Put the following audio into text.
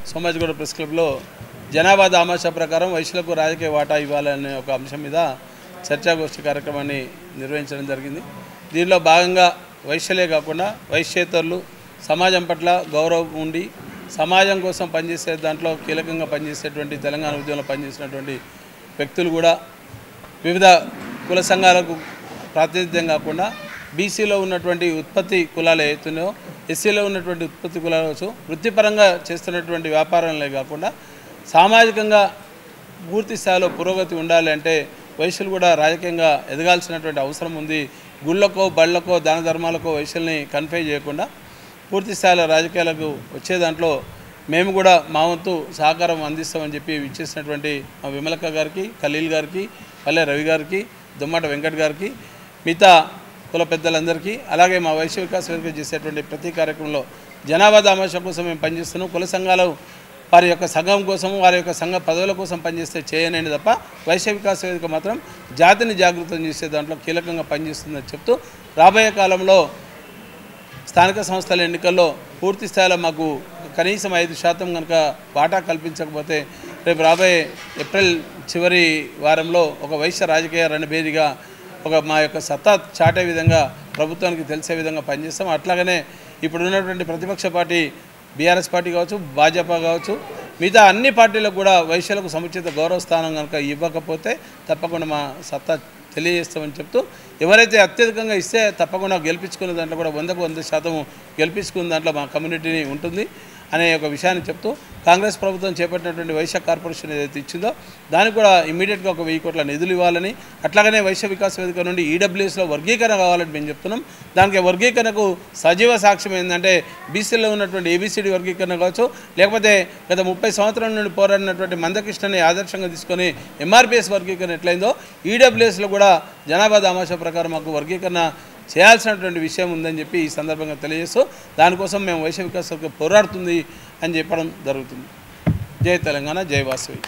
Somajiguda press క్లబ్లో జనాభా దామాషా ప్రకారం వైశ్యులకు రాజకీయ వాటా ఇవ్వాలనే ఒక అంశం మీద చర్చాగోష్ఠి కార్యక్రమాన్ని నిర్వహించడం జరిగింది. దీనిలో భాగంగా వైశ్యులే కాకుండా వైశ్యేతరులు సమాజం పట్ల గౌరవం ఉండి సమాజం కోసం పనిచేసే దాంట్లో కీలకంగా పనిచేసేటువంటి తెలంగాణ ఉద్యమంలో పనిచేసినటువంటి వ్యక్తులు కూడా వివిధ కుల సంఘాలకు ప్రాతినిధ్యం కాకుండా బీసీలో ఉన్నటువంటి ఉత్పత్తి కులాలు ఏతున్నాయో ఎస్సీలో ఉన్నటువంటి ఉత్పత్తి కులాలు వృత్తిపరంగా చేస్తున్నటువంటి వ్యాపారంలో కాకుండా సామాజికంగా పూర్తి స్థాయిలో పురోగతి ఉండాలి అంటే వైశ్యులు కూడా రాజకీయంగా ఎదగాల్సినటువంటి అవసరం ఉంది. గుళ్ళకో బళ్ళకో దాన ధర్మాలకో వైశ్యుల్ని కన్ఫై చేయకుండా పూర్తి స్థాయిలో రాజకీయాలకు వచ్చే దాంట్లో మేము కూడా మా వంతు సహకారం అందిస్తామని చెప్పి ఇచ్చేసినటువంటి మా విమలక్క గారికి, ఖలీల్ గారికి, పల్లె రవి గారికి, దుమ్మాట వెంకట్ గారికి, మిగతా కుల పెద్దలందరికీ, అలాగే మా వైశ్య వికాస్ వేదిక చేసేటువంటి ప్రతి కార్యక్రమంలో జనాభా దామాషా కోసం మేము పనిచేస్తున్నాం. కుల సంఘాలు వారి యొక్క సంఘం కోసం వారి యొక్క సంఘ పదవుల కోసం పనిచేస్తే చేయనేది తప్ప వైశ్య వికాస్ వేదిక మాత్రం జాతిని జాగృతం చేసే దాంట్లో కీలకంగా పనిచేస్తుందని చెప్తూ రాబోయే కాలంలో స్థానిక సంస్థల ఎన్నికల్లో పూర్తి స్థాయిలో మాకు కనీసం 5% కనుక వాటా కల్పించకపోతే రేపు రాబోయే ఏప్రిల్ చివరి వారంలో ఒక వైశ్య రాజకీయ రణభేరిగా మా యొక్క సత్తా చాటే విధంగా ప్రభుత్వానికి తెలిసే విధంగా పనిచేస్తాం. అట్లాగనే ఇప్పుడు ఉన్నటువంటి ప్రతిపక్ష పార్టీ బీఆర్ఎస్ పార్టీ కావచ్చు, భాజపా కావచ్చు, మిగతా అన్ని పార్టీలకు కూడా వైశ్యులకు సముచిత గౌరవ స్థానం కనుక ఇవ్వకపోతే తప్పకుండా మా సత్తా తెలియజేస్తామని చెప్తూ ఎవరైతే అత్యధికంగా ఇస్తే తప్పకుండా గెలిపించుకునే దాంట్లో కూడా 100కు 100% గెలిపించుకున్న దాంట్లో మా కమ్యూనిటీని ఉంటుంది అనే ఒక విషయాన్ని చెప్తూ కాంగ్రెస్ ప్రభుత్వం చేపట్టినటువంటి వైశ్య కార్పొరేషన్ ఏదైతే ఇచ్చిందో దానికి కూడా ఇమ్మీడియట్గా ఒక 1000 కోట్ల నిధులు ఇవ్వాలని, అట్లాగనే వైశ్య వికాస్ వేదిక నుండి ఈడబ్ల్యూఎస్లో వర్గీకరణ కావాలని మేము చెప్తున్నాం. దానికి వర్గీకరణకు సజీవ సాక్ష్యం ఏంటంటే బీసీలో ఉన్నటువంటి ఏబీసీడీ వర్గీకరణ కావచ్చు, లేకపోతే గత 30 సంవత్సరాల నుండి పోరాడినటువంటి మందకృష్ణని ఆదర్శంగా తీసుకొని ఎంఆర్పీఎస్ వర్గీకరణ ఎట్లయిందో ఈడబ్ల్యూఎస్లో కూడా జనాభా దామాషా ప్రకారం మాకు వర్గీకరణ చేయాల్సినటువంటి విషయం ఉందని చెప్పి ఈ సందర్భంగా తెలియజేస్తూ దానికోసం మేము వైశ్య వికాస్ పోరాడుతుంది అని చెప్పడం జరుగుతుంది. జై తెలంగాణ, జై వాసవి.